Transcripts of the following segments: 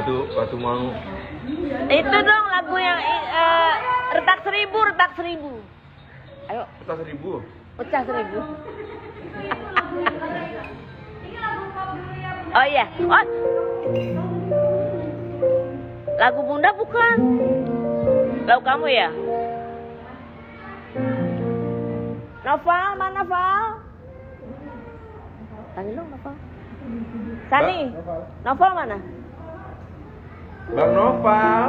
Waktu mau. Itu dong lagu yang retak seribu. Ayo. Retak seribu. Pecah seribu. Oh iya. Oh. Lagu Bunda bukan? Lagu kamu ya? Noval, mana Noval? Tanya dong Noval. Sani, Noval mana? Bang Noval.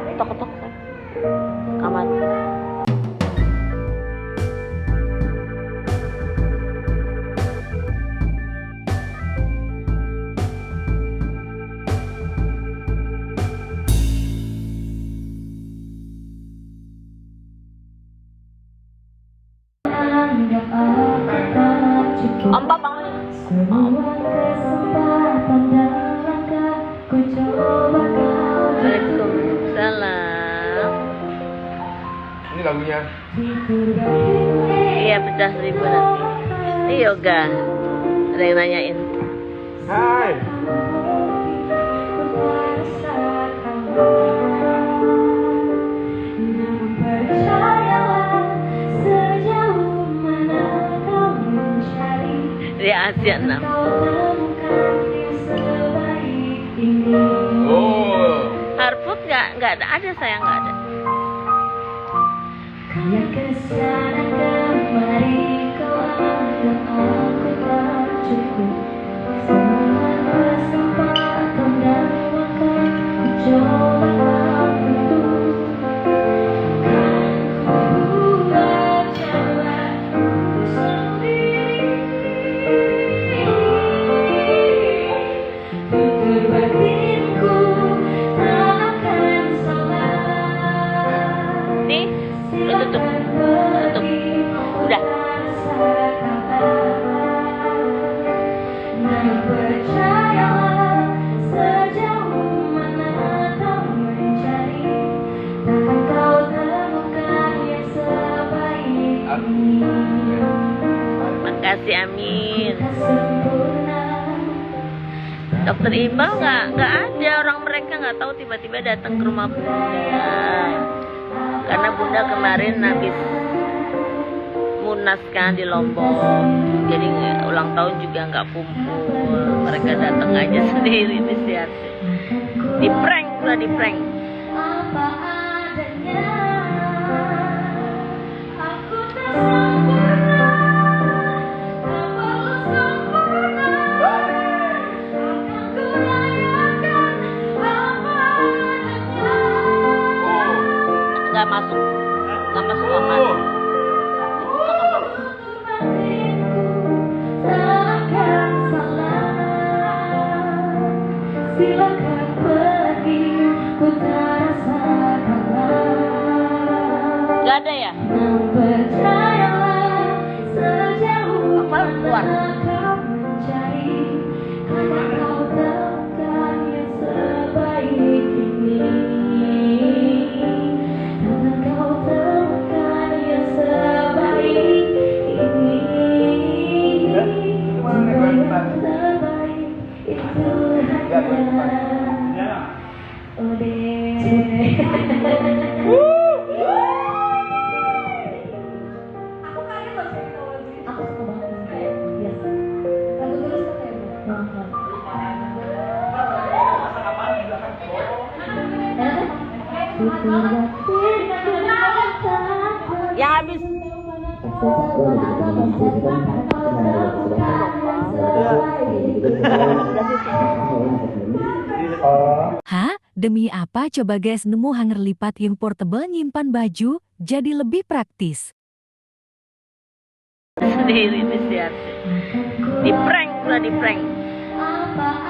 Ketok-ketok. Kamar. Om Papa Waalaikumsalam. Ini lagunya. Iya, pecah seribu nanti. Ini yoga. Ada yang nanyain. Hai. Dia Asia 6. Oh. Harput nggak ada sayang nggak ada. Nih, lu tutup. Udah. Makasih, amin. Dokter Iqbal nggak ada, orang mereka nggak tahu tiba-tiba datang ke rumah Bunda. Karena Bunda kemarin habis munas kan di Lombok, jadi ulang tahun juga nggak kumpul. Mereka datang aja sendiri inisiatif. Di prank. Nggak masuk kamar. Silakan pergi, ku tak rasakanlah. Nggak ada ya? Percayalah sejauh Apa keluar? kau mencari, akan kau temukan yang sebaik ini. Akan kau temukan yang sebaik ini. Yang terbaik itu hanya Ode. Aku kaget loh saya tahu lagu ini. Aku suka banget. Yes. Lagu terus kayak banget. Yang habis. Hah? Demi apa coba guys nemu hanger lipat yang portable nyimpan baju jadi lebih praktis. Sendiri inisiatif. Di prank. Apa